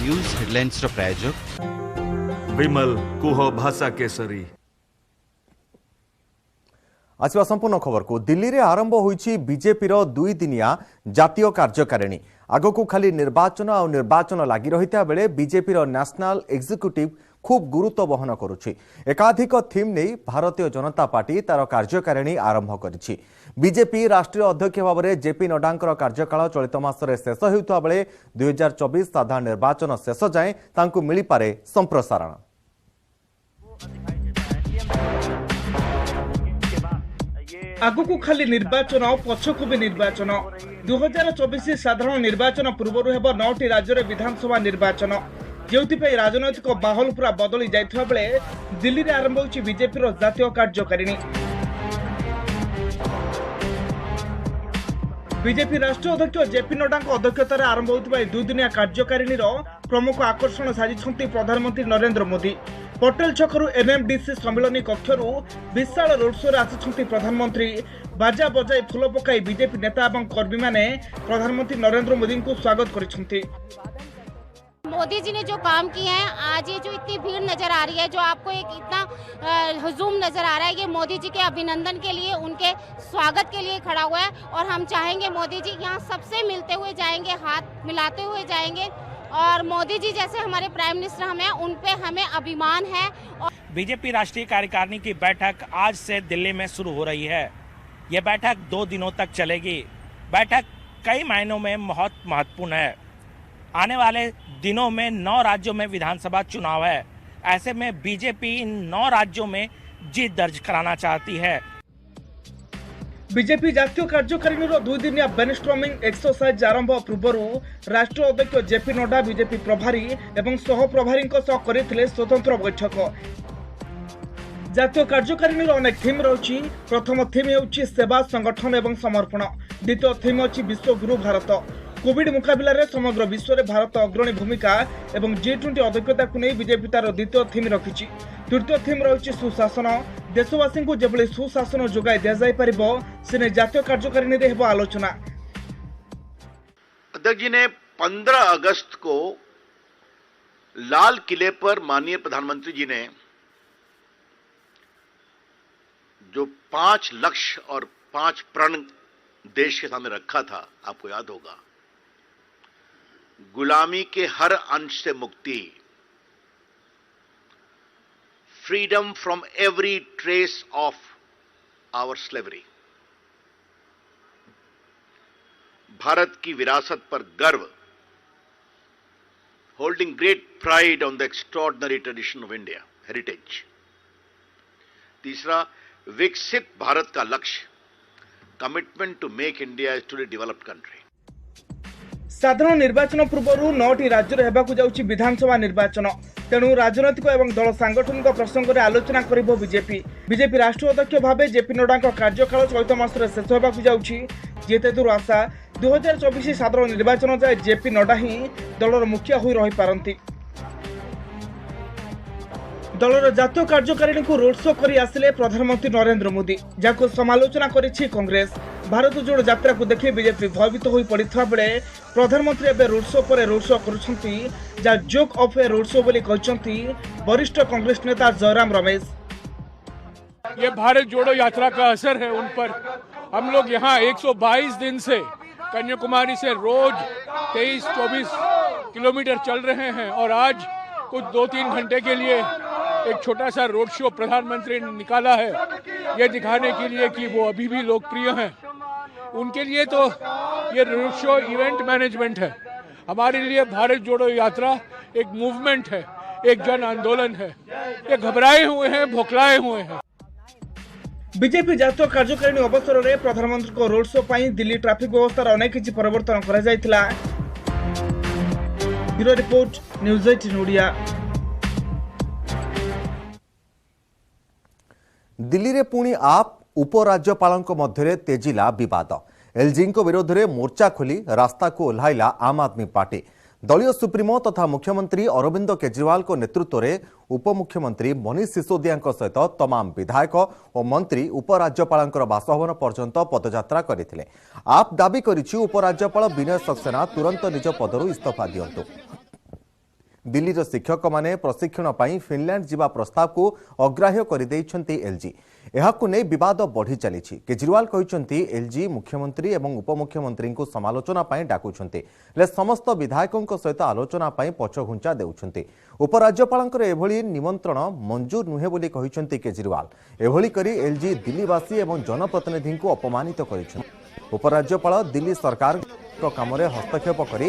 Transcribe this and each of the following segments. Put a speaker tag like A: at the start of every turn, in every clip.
A: News headlines प्रायोजक
B: विमल कुह भाषा केसरी।
C: आसवा संपूर्ण खबर को दिल्ली रे आरंभ होईछि बीजेपी रो 2 दिनिया जातीय कार्यकारिणी। आगकू खाली निर्वाचन और निर्वाचन लागि रहिता बेले बीजेपी रो नेशनल एग्जीक्यूटिव खूब गुरुत्व बहन करुछि। एकाधिक थीम नहीं भारतीय जनता पार्टी तार कार्यकारिणी आरंभ करिछि। बीजेपी राष्ट्रीय अध्यक्ष भाव में जेपी नड्डांकर कार्यकाल चलित मासरे शेष हेउता बेले 2024 साधारण निर्वाचन शेष जाए तांकु मिली पारे संप्रसारण।
D: आगु खाली निर्वाचन पछकु भी निर्वाचन 2024 साधारण निर्वाचन पूर्व हेब 9टी राज्य विधानसभा निर्वाचन जो राजनैतिक बाहल पूरा बदली जाइथिबा बेले दिल्ली रे आरंभ होछि बीजेपी रो जातीय कार्यकारिणी। बीजेपी राष्ट्रीय अध्यक्ष जेपी नड्डा अध्यक्षतार आरंभ होता 2 दिनिया कार्यकारिणी प्रमुख आकर्षण साजिଛନ୍ତି प्रधानमंत्री नरेंद्र मोदी। पटेल छकरू एनएमडीसी सम्मिलनी कक्षरू विशाल रोड शो आसी प्रधानमंत्री बाजा बजाई फूल पकाई बीजेपी नेता और कर्मी माने प्रधानमंत्री नरेंद्र मोदी को स्वागत करिसेंती।
E: मोदी जी ने जो काम किए हैं, आज ये जो इतनी भीड़ नजर आ रही है, जो आपको एक इतना हुजूम नजर आ रहा है, ये मोदी जी के अभिनंदन के लिए, उनके स्वागत के लिए खड़ा हुआ है। और हम चाहेंगे मोदी जी यहाँ सबसे मिलते हुए जाएंगे, हाथ मिलाते हुए जाएंगे। और मोदी जी जैसे हमारे प्राइम मिनिस्टर हमें उन पे हमें अभिमान है।
F: बीजेपी राष्ट्रीय कार्यकारिणी की बैठक आज से दिल्ली में शुरू हो रही है। ये बैठक 2 दिनों तक चलेगी। बैठक कई मायनों में बहुत महत्वपूर्ण है। आने वाले दिनों में 9 राज्यों में विधानसभा चुनाव है। ऐसे में बीजेपी इन 9 राज्यों में जीत दर्ज कराना चाहती है।
D: बीजेपी जातीय कार्यकारिणी 2 दिनिया ब्रेनस्टॉर्मिंग एक्सरसाइज आरंभ पूर्व राष्ट्रीय अध्यक्ष जेपी नड्डा बीजेपी प्रभारी एवं सह प्रभारी करथिले स्वतंत्र बैठक। जातीय कार्यकारिणी अनेक थीम रही। प्रथम थीम होउछि सेवा संगठन एवं समर्पण। द्वितीय थीम अछि विश्वगुरु भारत। कोविड मुकाबला रे समग्र विश्व में भारत अग्रणी भूमिका एवं G20 अध्यक्षता को नहीं बीजेपी तार द्वितीय थीम रखिछि। तृतीय थीम रही सुशासन। देशवासी को जेभली सुशासन जोगाई दिया जाय परिबो सेने जातीय कार्यकारिणी रे हेबो आलोचना।
G: अध्यक्ष जी ने 15 अगस्त को लाल किले पर माननीय प्रधानमंत्री जी ने जो 5 लक्ष्य और 5 प्रण देश के सामने रखा था, आपको याद होगा, गुलामी के हर अंश से मुक्ति, freedom from every trace of our slavery, Bharat की विरासत पर गर्व, holding great pride on the extraordinary tradition of India heritage. तीसरा, विकसित भारत का लक्ष्य, commitment to make India today developed country.
D: साधारण निर्वाचन पूर्व 9टी राज्य हेबाकु जाउछि विधानसभा निर्वाचन। तेणु राजनैतिक एवं दल सांगठनिक प्रसंग में आलोचना करिबो बीजेपी राष्ट्रीय अध्यक्ष भाव जेपी नड्डा कार्यकाल चलित मासरे शेष होबाकु जाउछि। जेते दूर आशा 2024 साधारण निर्वाचन जाए जेपी नड्डा ही दलर मुखिया होई रही पारंती। दलर जातीय कार्यकारिणी को रोड शो करी आसिले प्रधानमंत्री नरेंद्र मोदी, जाको समालोचना करिछि कांग्रेस। भारत जोड़ो यात्रा को देखि बीजेपी भयभीत होई पड़िथा बेले प्रधानमंत्री एबे रोड शो पर रोड शो करुछंती, जा joke of A road show बोली कहछंती वरिष्ठ कांग्रेस नेता जयराम रमेश।
H: ये भारत जोड़ो यात्रा का असर है उन पर। हम लोग यहाँ 122 दिन से कन्याकुमारी से रोज 23-24 किलोमीटर चल रहे हैं और आज कुछ 2-3 घंटे के लिए एक छोटा सा रोड शो प्रधानमंत्री ने निकाला है, ये दिखाने के लिए कि वो अभी भी लोकप्रिय हैं। उनके लिए तो ये रोड शो इवेंट मैनेजमेंट है। हमारे लिए भारत जोड़ो यात्रा एक मूवमेंट है, एक जन आंदोलन है। ये घबराए हुए हैं, भोखलाए हुए हैं।
D: बीजेपी जातीय कार्यकारिणी अवसर में प्रधानमंत्री को रोड शो पर दिल्ली ट्रैफिक व्यवस्था अनेक किसी परिवर्तन करा जायतिला। Bureau report, news 18 Odia.
C: Delhi रे पुणी आप उपराज्यपाल मध्य तेजिला बद। एलजी विरोध में मोर्चा खोली रास्ता को ओह्लैला आम आदमी पार्टी। दलीय सुप्रीमो तथा मुख्यमंत्री अरविंद केजरीवाल को नेतृत्व में उपमुख्यमंत्री मनीष सिसोदिया सहित तमाम विधायक और मंत्री उपराज्यपाल बासभवन पर्यंत पदयात्रा करते। आप दाबी करिछि उपराज्यपाल विनय सक्सेना तुरंत निज पदरु इस्तीफा दियंतु। दिल्लीर शिक्षक माने प्रशिक्षण पर फिनलैंड जिबा प्रस्ताव को अग्राह्य कर एलजी। एहाकु नै विवाद बढ़ी चली। केजरीवाल कहते एलजी मुख्यमंत्री और उपमुख्यमंत्री को समालोचना डाकुंटे हेले समस्त विधायकों सहित आलोचना पछघुंचा देउछन्ते। उपराज्यपाल एभली निमंत्रण मंजूर नुहे बोली कहते केजरीवाल। एभली करी एलजी दिल्लीवासी और जनप्रतिनिधि को अपमानित कर। उपराज्यपाल दिल्ली सरकार काम हस्तक्षेप कर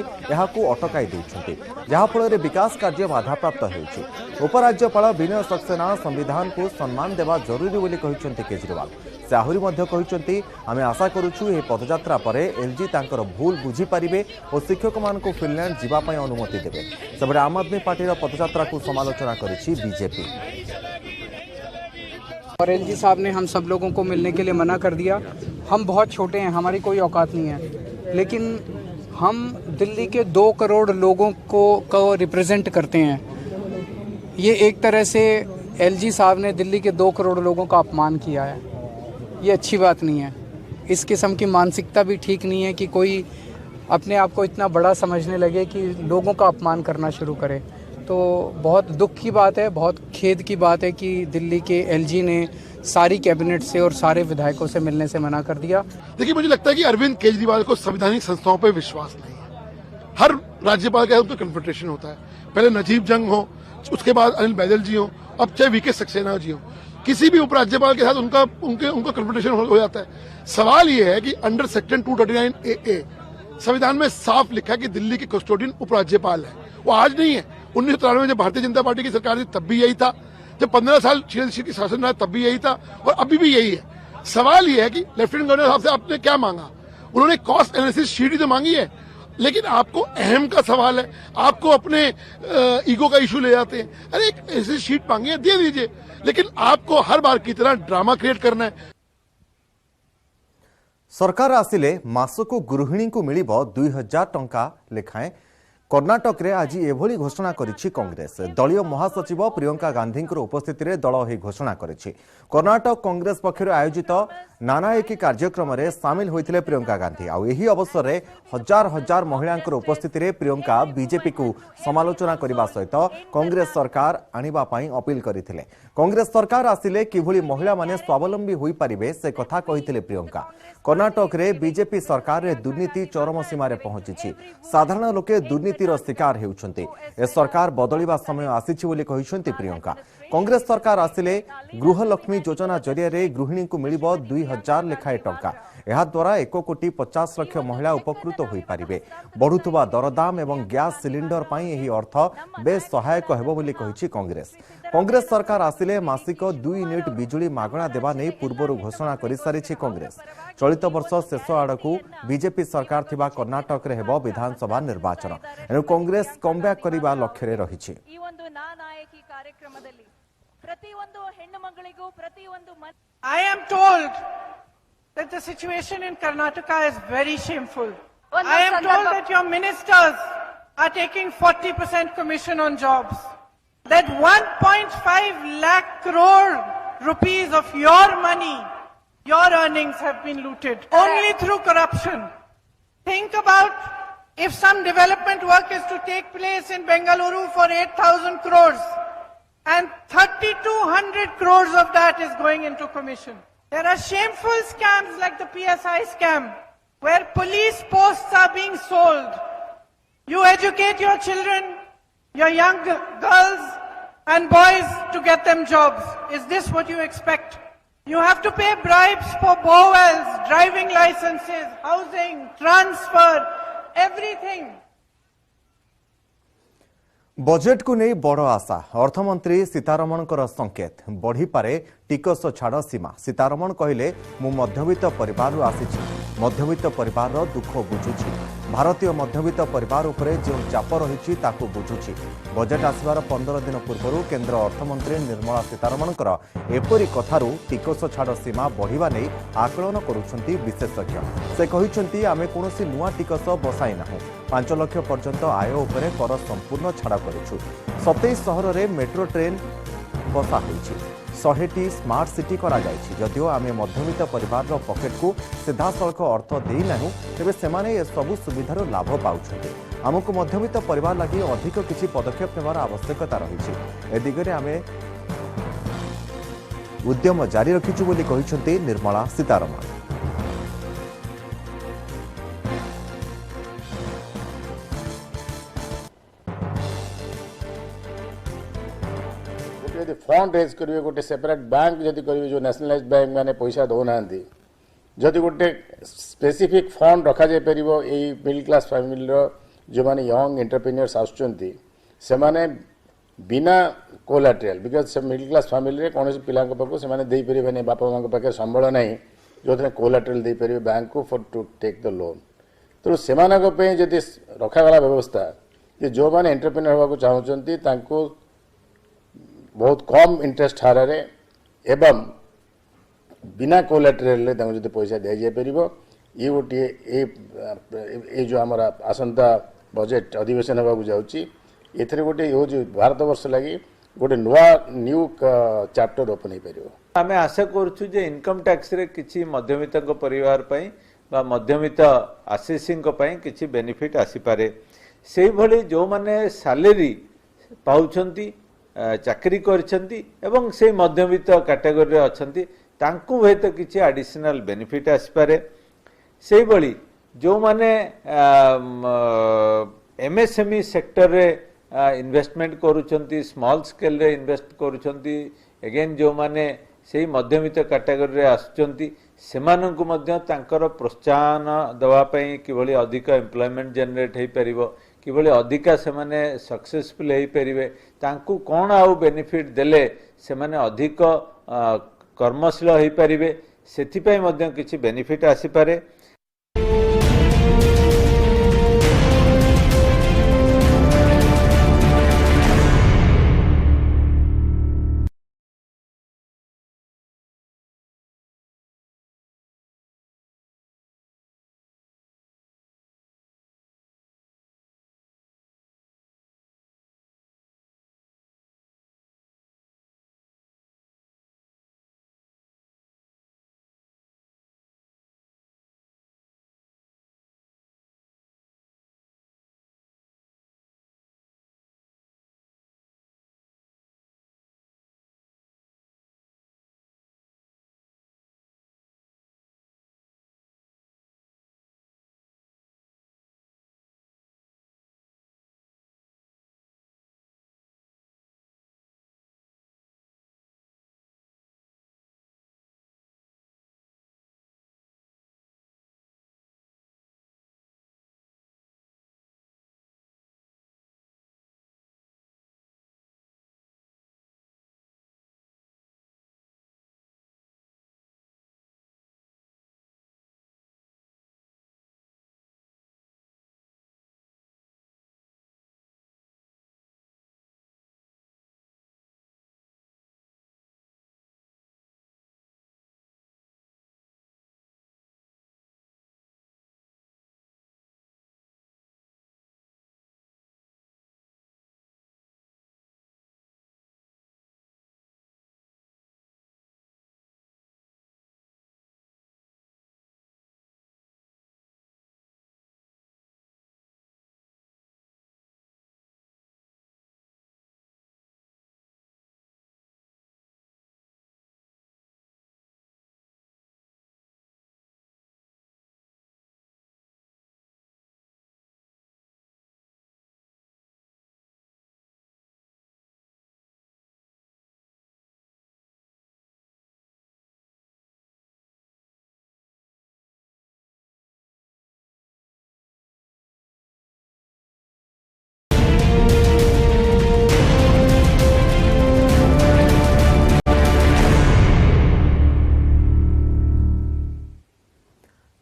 C: अटकाई देते जहाँफल विकास कार्य बाधाप्राप्त हो। उपराज्यपाल विनय सक्सेना संविधान को सम्मान देवा जरूरी बोली कहते केजरीवाल। से आहरी कहते आम आशा करुछु यह पदयात्रा पर एलजी तांकर भूल बुझीपारे और शिक्षक मान फिनलैंड जीवाई अनुमति देवे। सेबड़े आम आदमी पार्टी पदयात्रा को समालोचना करिछि बीजेपी।
I: और एलजी साहब ने हम सब लोगों को मिलने के लिए मना कर दिया। हम बहुत छोटे हैं, हमारी कोई औकात नहीं है, लेकिन हम दिल्ली के 2 करोड़ लोगों को रिप्रेजेंट करते हैं। ये एक तरह से एलजी साहब ने दिल्ली के 2 करोड़ लोगों का अपमान किया है। ये अच्छी बात नहीं है। इस किस्म की मानसिकता भी ठीक नहीं है कि कोई अपने आप को इतना बड़ा समझने लगे कि लोगों का अपमान करना शुरू करे। तो बहुत दुख की बात है, बहुत खेद की बात है कि दिल्ली के एलजी ने सारी कैबिनेट से और सारे विधायकों से मिलने से मना कर दिया।
J: देखिए, मुझे लगता है कि अरविंद केजरीवाल को संवैधानिक संस्थाओं पर विश्वास नहीं है। हर राज्यपाल का तो कन्फ्रंटेशन होता है। पहले नजीब जंग हो, उसके बाद अनिल बैजल जी हो, अब चाहे वीके सक्सेना जी हो, किसी भी उपराज्यपाल के साथ उनका कन्फ्रंटेशन हो जाता है। सवाल यह है कि अंडर सेक्शन 239AA संविधान में साफ लिखा है कि दिल्ली के कस्टोडियन उपराज्यपाल है। वो आज नहीं है। 1993 में जब भारतीय जनता पार्टी की सरकार थी तब भी यही था। जब 15 साल की शासन रहा तब भी यही था और अभी भी यही है। सवाल यह है कि लेफ्टिनेंट गवर्नर साहब से आपने क्या मांगा? उन्होंने कॉस्ट एनालिसिस शीट ही तो मांगी है, लेकिन आपको अहम का सवाल है, आपको अपने ईगो का इशू ले जाते हैं। अरे एक ऐसी शीट मांगी है, दे दीजिए, लेकिन आपको हर बार की तरह ड्रामा क्रिएट करना है।
C: सरकार आसिले मासको गृहिणी को मिल 2000 टंका लेखाएं। कर्णाटक रे आज एभली घोषणा करिछि कांग्रेस। दलीय महासचिव प्रियंका गांधी उपस्थिति रे दल ही घोषणा करिछि। कर्णाटक कांग्रेस पक्षर आयोजित नानाएकी कार्यक्रम रे सामिल होइथिले प्रियंका गांधी। आ एही अवसर रे हजार हजार महिलांकर उपस्थिति रे प्रियंका बीजेपी को समालोचना करबा सहित कांग्रेस सरकार आनिबा पई अपील करिथिले। कांग्रेस सरकार आसिले किभली महिला माने स्वावलंबी होई परिबे से कथा कहिथिले प्रियंका। कर्णाटक रे बीजेपी सरकार रे दुर्नीति चरम सीमा रे पहुंची। साधारण लोके दुर्नीतिर शिकार हेउछन्ते। ए सरकार बदलिबा समय आसीछि बोली कहिसन्ते प्रियंका। कांग्रेस सरकार आसिले गृहलक्ष्मी योजना जरिया रे गृहिणी को मिलिबो 2000 लेखाए टंका। एहा द्वारा 1,50,00,000 महिला उपकृत होई पारिबे। बढ़ुथुबा दरदाम एवं गैस सिलिंडर पई एही अर्थ बेस सहायक हेबो बोली कहिछि कांग्रेस। कांग्रेस सरकार आसिले मासिक 2 यूनिट बिजुली मागणा देवा नै पूर्वरु घोषणा करि सारिछि कांग्रेस। चलित वर्ष शेष आड़कू बीजेपी सरकार थिबा कर्णाटक रे हेबो विधानसभा निर्वाचन। एनु कांग्रेस कमब्याक करिबा लक्ष्य रे रहिछि।
K: I am told that the situation in Karnataka is very shameful. I am told that your ministers are taking 40% commission on jobs. That 1.5 lakh crore rupees of your money, your earnings have been looted only through corruption. Think about if some development work is to take place in Bengaluru for 8,000 crores and 3,200 crores of that is going into commission. There are shameful scams like the PSI scam where police posts are being sold. You educate your children, your young girls and boys to get them jobs. Is this what you expect? You have to pay bribes for bowels, driving licenses, housing, transfer, everything.
C: Budget को नहीं बड़ आशा। अर्थमंत्री सीतारमण संकेत बढ़ी पारे टिकस छाड़ सीमा। सीतारमण कहले मु मध्यवित्त परिवार आसी मध्यवित्त परिवार दुख बुझुछि। भारतीय मध्यवित्त परिवार उपरे जो चाप रही बुझुछि। बजेट आसबार 15 दिन पूर्व केंद्र अर्थमंत्री निर्मला सीतारमण एपरी कथारू टिकस छाड़ सीमा बढ़िबा नै आकलन करुछंती विशेषज्ञ। से कहिसंती आमे कोनोसी नुआ टिकस बसाई नाहु। 5 लाख पर्यंत आय उपरे कर संपूर्ण छाड़ करिछु। 27 सहर रे मेट्रो ट्रेन बसा होइछि। 100टी स्मार्ट सिटी करा जाइछि। जदियो आमे मध्यवित्त परिवार पॉकेट को सीधासलख अर्थ देई नाहु, तेबे सेमाने ए सबु सुविधार लाभ पाउछन्ते। आमको मध्यवित्त परिवार लगी अधिक किसी पदक्षेप नेबार आवश्यकता रही ए दिगरे आमे उद्यम जारी रखिछु बोली कहिसंती निर्मला सीतारमण।
L: यदि फंड रेज करेंगे गोटे सेपरेट बैंक जदि करेंगे जो नेशनलाइज बैंक मैंने पैसा दौना जदि गोटे स्पेसिफिक फंड रखा जाय परिबो एई मिडिल क्लास फैमिली जो माने यंग एंटरप्रेन्योर्स आसुचंती से माने बिना कोलाटेरल बिकॉज से मिडिल क्लास फैमिली रे कोनोसी पिला को पाको से माने देई परिबे नै बापा मां को पाके संबळ नै जो थे कोलाटेरल देई परिबे बैंक को for to take the loan तो से माने को पे जदि रखा गला व्यवस्था कि जो माने एंटरप्रेन्योर होबा को चाहउचंती तांको बहुत कम इंटरेस्ट हार एवं बिना कोलाटेरल जो पैसा दि जापर ये गोटे ये जो आम आसंता बजेट अधिवेशन होगा जाऊँगी ए गोटे हो भारत वर्ष लगी गोटे नुआ न्यू चैप्टर ओपन हो पार।
M: आम आशा करुँ इनकम टैक्स रे किसी मध्यमित परिवार पई बा मध्यमित आशीषी किसी बेनिफिट आसीपे से भली जो माने सैलरी पाउछंती चाकरी करछंती एवं से मध्यवित्त कैटेगरी अच्छी तांकु हुएत किसी एडिशनल बेनिफिट आसीपे से भली जो माने एमएसएमई सेक्टर रे इन्वेस्टमेंट करुछंती स्मॉल स्केल रे इन्वेस्ट करुछंती अगेन जो माने से मध्यवित्त कैटेगरी रे आसुचंती सेमानंकु मध्य तांकर प्रोत्साहन दवा पई किभली अधिक एम्प्लॉयमेंट जनरेट हो परिबो किभली अधिका से माने सक्सेसफुल हो परिबे तांकु कोन आउ बेनिफिट देले से माने अधिक कर्मशील हो परिबे सेथिपई मध्य किछि बेनिफिट आसी पारे।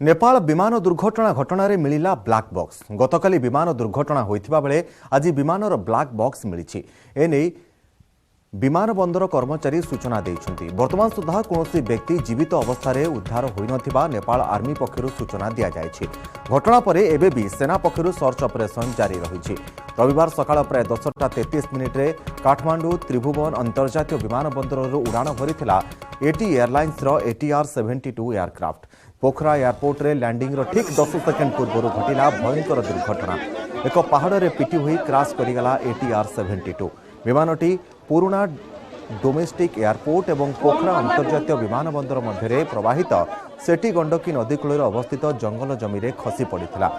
C: नेपाल विमान दुर्घटना घटना मिला ब्लैक बॉक्स गतकाली विमान दुर्घटना होइथिबा बेले आज विमानर ब्लैक बॉक्स मिली एने विमान बंदर कर्मचारी सूचना देइछन्ति। वर्तमान सुधा कौनसी व्यक्ति जीवित अवस्था रे उद्धार होई नथिबा नेपाल आर्मी पक्षरु सूचना दिया जायछि। घटना परे एबे भी सेना पक्षरु सर्च ऑपरेशन जारी रहिछि। रविवार सकाळ प्राय 10:33 रे काठमांडू त्रिभुवन अंतर्जातीय विमान बंदररु उड़ान भरिथिला एटी एयरलाइंस रो ATR-72 एयरक्राफ्ट। पोखरा एयरपोर्ट रे लैंडिंग रो ठीक 10 सेकेंड पूर्व घटिला भयंकर दुर्घटना। एक पहाड़ पिटी हुई क्राश करिगला ATR-72 विमानटी पुराना डोमेस्टिक एयरपोर्ट और पोखरा अंतर्जातीय विमान बंदर मध्य प्रवाहित सेठी गंडकी नदी कूल अवस्थित जंगल जमी खसी पड़ा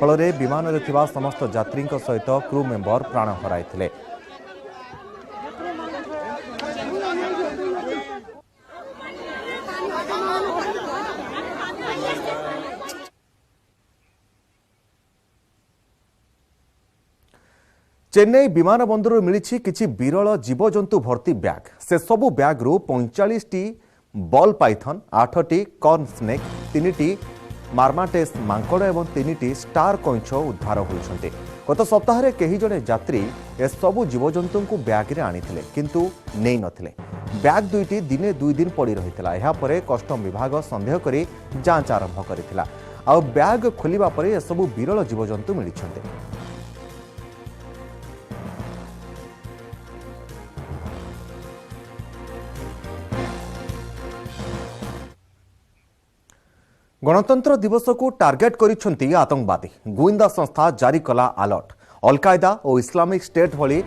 C: फल विमान में समस्त यात्री सहित क्रू मेंबर प्राण हराई। चेन्नई विमान बंदर मिली किछि विरल जीवजंतु भर्ती बैग से सबु बैग रु 45टी बॉल पाइथन 8टी कॉर्न स्नेक 3टी मार्माटेस मांकड़ और 3टी स्टार कइंछ उद्धार होइछन्ते। गत सप्ताह कई जड़े यात्री ए सबु जीवजंतु को बैग रे आनिथिले किंतु नेई नथिले। बैग दुईटी दिने 2 दिन पड़ी रहितला। एहा परे कस्टम विभाग संदेह करी जांच आरंभ करिथिला। आ बैग खोलिबा परे ए सबु विरल जीवजंतु मिलिछन्ते। गणतंत्र दिवस को टार्गेट करिसेंती आतंकवादी। गुइंदा संस्था जारी कला अलर्ट। अलकायदा और इस्लामिक स्टेट भली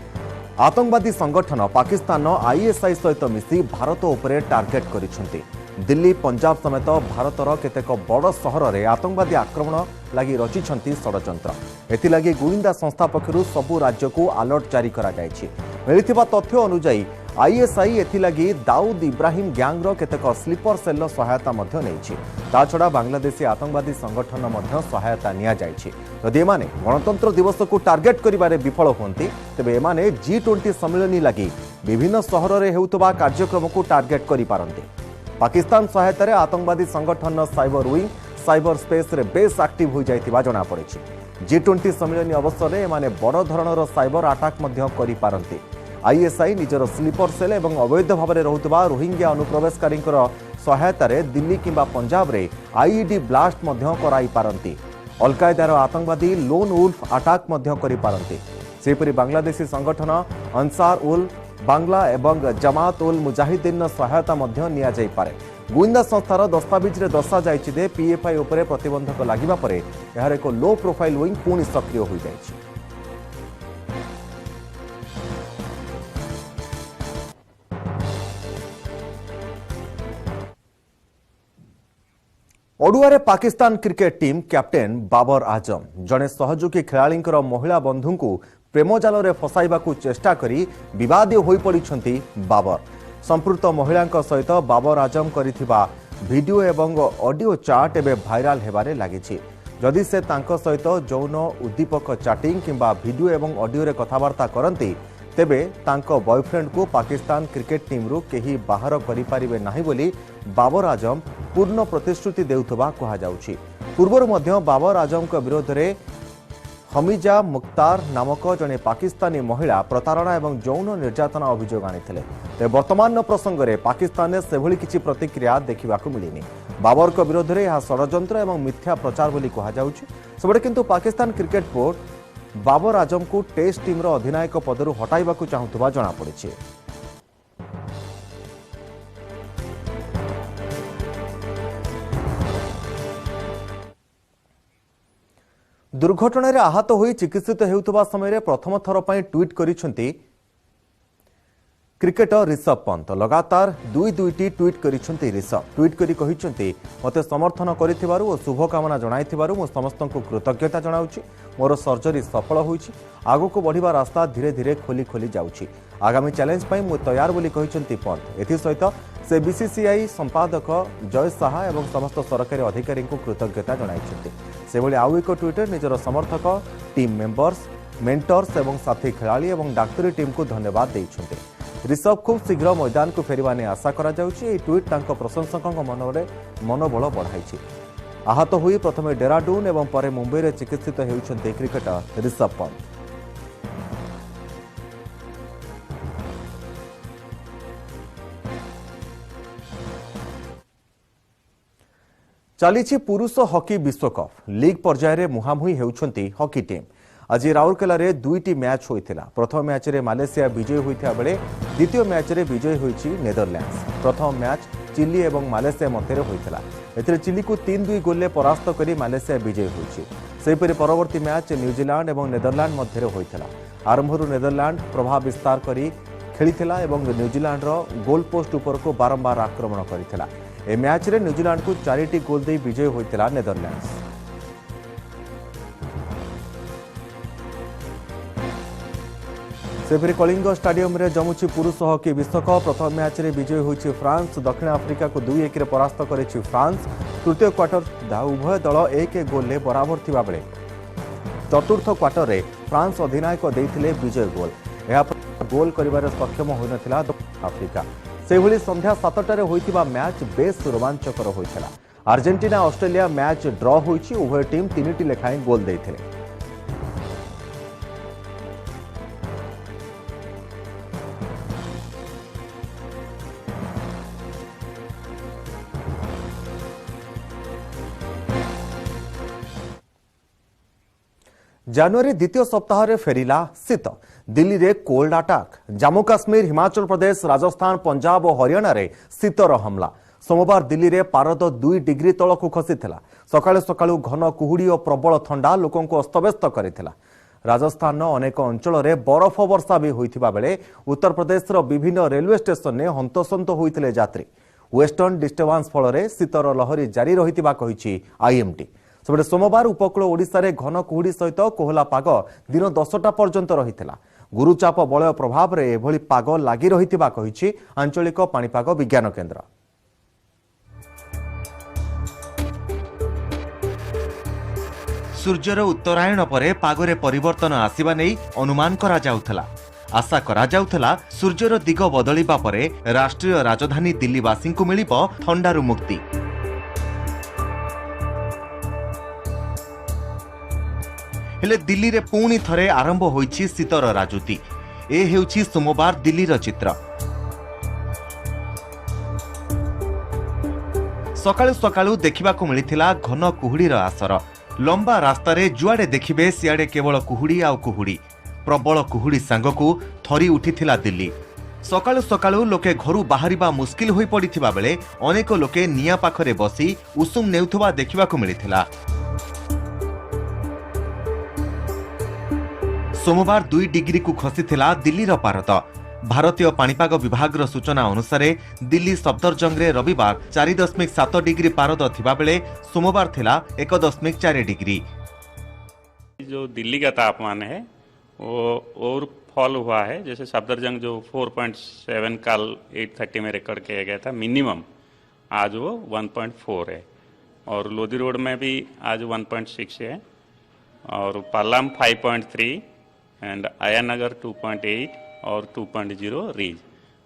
C: आतंकवादी संगठन पाकिस्तान ISI सहित मिसी भारत उपरे टार्गेट करिसेंती। दिल्ली पंजाब समेत भारतर केतेक बड़ सहर में आतंकवादी आक्रमण लगी रचिछंती षडयंत्र। एथिलागी गुइंदा संस्था पक्षरु सबु राज्य को अलर्ट जारी करा जायछि। मिलिथिबा तथ्य अनुसार ISI एथिलागी दाऊद इब्राहिम गैंगर केतेक स्लीपर सेल सहायता मध्य नेछि। ता छड़ा बांग्लादेशी आतंकवादी संगठन मध्य सहायता निया जायछि। यदि एमाने गणतंत्र दिवस को टार्गेट करिबारे विफल होंती तेबे एमाने G20 सम्मेलनी लगी विभिन्न सहर में हेउतबा कार्यक्रम को टार्गेट करि पारंते। पाकिस्तान सहायतार आतंकवादी संगठन साइबर विंग साइबर स्पेस रे बेस एक्टिव हो जाइतिबा जणा पड़िछि। G20 सम्मेलनी अवसर में एमाने बड़ धरणर साइबर अटैक मध्य करि पारंते। ISI निजर स्लीपर सेल और अवैध भाव में रोहुतबा रोहिंग्या अनुप्रवेशकारी सहायतार दिल्ली किंबा पंजाब रे IED ब्लास्ट मध्य कराई पारंती। अलकायदार आतंकवादी लोन वुल्फ अटैक मध्य करि पारंती। सेपरि बांग्लादेशी संगठन अंसार उल बांग्ला एवं जमात उल मुजाहिदीन सहायता मध्य निया जाई पारे। गुइंदा संस्थार दस्तावेज रे दर्शा जायछि जे PFI उपरे प्रतिबंधक लागिबा परे एहार एक लो प्रोफाइल विंग पुणी सक्रिय होई जायछि। ओडुआरे Pakistan cricket team captain Babar Azam जड़े सहयोगी खेलाड़ी महिला बंधु को प्रेमजाल में फसाइबा चेष्टा करी विवादी हो पड़िछंती बाबर। संपृक्त महिला सहित बाबर आजम करिथिबा वीडियो एवं ऑडियो चाट एवं भाइराल हेबारे लागिछि। जदि से तांको सहित जौन उद्दीपक चैटिंग किंबा वीडियो एवं ऑडियो रे कथावार्ता करंती तेबे तांको बॉयफ्रेंड को पाकिस्तान क्रिकेट टीम रु केही बाहर करि पारिबे नाही बोली बाबर आजम पूर्ण प्रतिश्रुति देउथबा कहा जाउछि। पूर्वर मध्य बाबर आजम के विरोध में हमीजा मुख्तार नामक जने पाकिस्तानी महिला प्रतारणा एवं यौन निर्यातना अभियोग आनिथिले। ते वर्तमान प्रसंग में पाकिस्तान ने सेभली किछि प्रतिक्रिया देखिबाकू मिलिनी। बाबर के विरोध में यह षडयंत्र एवं मिथ्या प्रचार बोली कहा जाउछि। सबडे किंतु पाकिस्तान क्रिकेट बोर्ड बाबर आजम को टेस्ट टीम रो अधिनायक पदरु हटाइबाकू चाहुथबा जणा पड़िछि। दुर्घटना आहत होई चिकित्सित हेउथबा समय प्रथम थर पई ट्वीट करिसेंती क्रिकेटर ऋषभ पंत। लगातार दुईटी ट्वीट करिसेंती ऋषभ। ट्वीट करी कहिसेंती मते समर्थन करिथिबारु ओ शुभकामना जणाइथिबारु मो समस्तंकु कृतज्ञता जणाउछि। मोर सर्जरी सफल होईछि। आगको बढ़िबा रास्ता धीरे धीरे खोली खोली जाउछि। आगामी चैलेंज पई मो तैयार बोली कहिसेंती पंत। एथि सहित से BCCI संपादक जय साहा एवं समस्त सरकारी अधिकारी को कृतज्ञता जणाइछन्ती। सेभली आउ एक ट्विटर निजर समर्थक टीम मेंबर्स मेंटर्स एवं साथी खेलाड़ी एवं डाक्तरी टीम को धन्यवाद देइछन्ती। ऋषभ खूब शीघ्र मैदान को फेरिबा ने आशा करा जाउछि। ए ट्वीट तांको प्रशंसकक मनरे मनोबल बढ़ाइछि। आहत हुई प्रथमे डेराडून एवं परे मुंबई रे चिकित्सित हेउछन्ती क्रिकेटर ऋषभ पंत। चली पुरुष हॉकी विश्वकप लीग पर्यायर मुहांमुही हेउछन्ती हॉकी टीम। आज राउरकेला रे दुईटी मैच होइथिला। प्रथम मैच रे मालेशिया विजयी होइथिया बेले द्वितीय मैच रे विजयी होइछि नेदरलैंड्स। प्रथम मैच चिली एवं मालेशिया मध्य होइथिला। एथिरे चिली को 3-2 गोल परास्त करी मालेशिया विजयी होइछि। सेहीपरि परवर्ती मैच न्यूजीलैंड और नेदरलैंड मध्य होता। आरंभरू नेदरलैंड प्रभाव विस्तार करी खेलिथिला एवं न्यूजीलैंड गोल पोस्ट उपर को बारंबार आक्रमण करथिला। ए मैच रे न्यूजीलैंड को 4टी गोल दे विजय होइतिला नेदरलैंड्स। सेपरि कलिंग स्टाडियम रे जमुची पुरुष हॉकी विश्वकप प्रथम मैच रे विजय होइछि फ्रांस। दक्षिण आफ्रिका को 2-1 रे परास्त करिछि फ्रांस। तृतीय क्वार्टर उभय दल 1 गोल ले बराबर थिबा बेले चतुर्थ क्वार्टर रे फ्रांस अधिनायक देइथिले विजय गोल। एहा गोल करिबार सक्षम होई नथिला दक्षिण आफ्रिका। सेभली संध्या 7टारे होइतिबा मैच बेस रोमांचकर होइथिला। अर्जेंटीना ऑस्ट्रेलिया मैच ड्रॉ होइछि। उभय टीम 3टी लेखाएं गोल देइथिले। जनवरी द्वितीय सप्ताह रे फेरिला शीत। दिल्ली रे कोल्ड अटैक। जम्मू काश्मीर, हिमाचल प्रदेश, राजस्थान, पंजाब और हरियाणा रे शीतर हमला। सोमवार दिल्ली रे पारद 2 डिग्री तलकू खसीथिला। सकाळु सकाळु घन कुहुड़ी और प्रबल ठंडा लोकों को अस्तव्यस्त करिथिला। राजस्थान अनेक अंचल रे बरफ वर्षा भी होइथिबा बेले उत्तर प्रदेश रो विभिन्न रेलवे स्टेशन ने हंतसंत होइथिले यात्री। वेस्टर्न डिस्टर्बांस फल रे शीतर लहरी जारी रहिथिबा कहिछि आईएमडी। सेबडे सोमवार उपकूल ओडिशा रे घन कुहुड़ी सहित कोहला पाग दिन 10टा पर्यंत रहिथिला। गुरुचाप बलय प्रभाव रे एभली पाग लागि रहिथिबा कहिछि आंचलिक पाणीपाग विज्ञान केन्द्र।
A: सूर्यर उत्तरायण परे पागरे परिवर्तन आसिबा नै अनुमान करा जाउथला। आशा करा जाउथला सूर्यर दिग बदलिबा परे राष्ट्रीय राजधानी दिल्लीवासी को मिलिबो ठंडारू मुक्ति। हेले दिल्ली रे पुणी थरे आरंभ होइछि शीतर राजुती। ए हेउछि सोमवार दिल्लीर चित्र। सकाळु सकाळु देखिबाकू मिलिथिला घन कुहुड़ीर आसर। लंबा रास्ता रे जुआडे देखिबे सियाडे केवल कुहुड़ी आउ कुहुड़ी। प्रबल कुहुड़ी सांगकू थरी उठिथिला दिल्ली। सकाळु सकाळु लोके घरू बाहरिबा मुस्किल होई पड़िथिबा बेले अनेक लोके निया पाखरे बसी उषुम नेउथबा देखिबाकू मिलिथिला। सोमवार 2 डिग्री को खसीथिला दिल्लीर पारद। भारतीय पाणीपाग विभाग सूचना अनुसार दिल्ली सफदरजंग रे रविवार 4.7 डिग्री पारद थिबा बेले सोमवार थिला 1.4 डिग्री।
N: जो दिल्ली का तापमान है वो और फॉल हुआ है। जैसे सफदरजंग जो 4.7 कल 8:30 में रिकॉर्ड किया गया था मिनिमम, आज वो 1.4 है। और लोधी रोड में भी आज 1.6 है और पालाम 5.3 एंड आया नगर 2.8 और 2.0 रीज।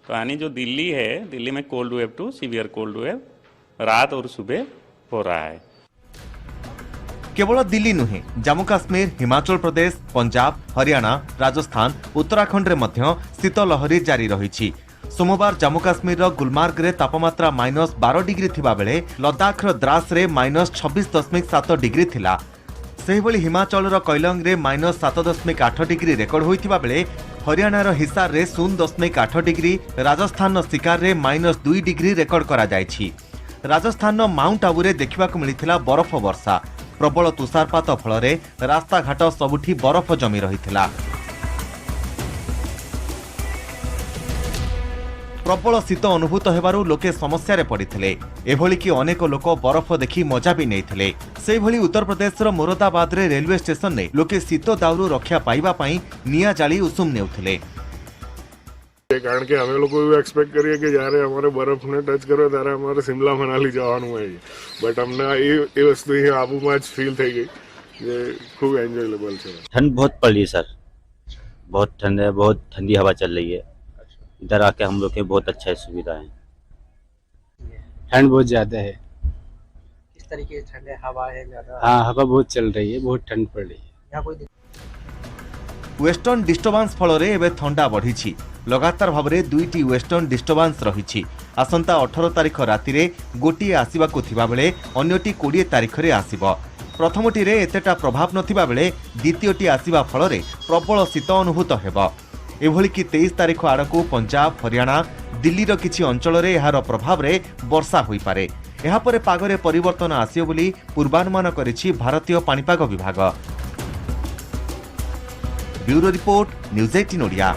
N: तो यानी जो दिल्ली है, दिल्ली में cold wave to severe cold wave रात और सुबह हो रहा है।
A: केवल दिल्ली नुहे, जम्मू काश्मीर, हिमाचल प्रदेश, पंजाब, हरियाणा, राजस्थान, उत्तराखंड रे मध्य शीत लहरी जारी रही। सोमवार जम्मू काश्मीर गुलमार्ग रे तापमात्रा -12 डिग्री थिबा बेले लद्दाख द्रास रे -26.7 डिग्री थिला। सेहिभଳି हिमाचल कैलंग रे -7.8 डिग्री रेकर्ड होइथिबा बेले हरियाणार हिसार रे 0.8 डिग्री, राजस्थान शिकार रे -2 डिग्री रेकर्ड करा जायछि। राजस्थान माउंट आबू रे देखिबाकू मिलिथिला बरफ वर्षा। प्रबल तुषारपात फल रास्ताघाट सबुठी बरफ जमी रहिथिला। प्रबल शीत अनुभूत हेबारु लोके समस्या पड़िथिले। एभली कि अनेक लोक बरफ देखि मजा भी नैथिले। सेहिभଳି उत्तर प्रदेशर मोरादाबाद रे रेलवे स्टेशन ने लोके शीत दाउरु रक्षा पाइबा पई निया जाली उषुम नेउथिले।
O: कारण के हमें लोग को एक्सपेक्ट करिए कि जा रहे हमारे बर्फ ने टच करो तारे हमारे शिमला मनाली जवानु है, बट हमने ये वस्तु ही आबू में फील થઈ ગઈ ये खूब एंजॉयबल है।
P: ठंड बहुत पड़ रही है सर, बहुत ठंड है, बहुत ठंडी हवा चल रही है। इधर आके हम लोग के बहुत अच्छा सुविधा है।
Q: ठंड बहुत ज्यादा है।
R: किस तरीके से ठंड है? हवा है ज्यादा?
Q: हाँ, हवा बहुत चल रही है, बहुत ठंड पड़ रही है।
R: यहाँ कोई
A: वेस्टर्न डिस्टर्बांस फल एवं ठंडा बढ़ी। लगातार भाव में 2टी वेस्टर्न डिस्टर्बांस रही। आसंता 18 तारिख राति रे गोटे आसवाक बेले अन्यटी 20 तारिख रे आसिबो। प्रथमटी रे एतेटा प्रभाव नथिबा बेले द्वितीयटी आसिबा फल प्रबल शीत अनुभूत हेबो। एभली कि 23 तारिख आड़कू पंजाब, हरियाणा, दिल्लीर किछि अंचल रे एहार प्रभाव रे वर्षा होई पारे। एहापरे पागरे परिवर्तन आसियो बोली पूर्वानुमान करिछि भारतीय पाणीपाग विभाग। Bureau report news 18 Odia.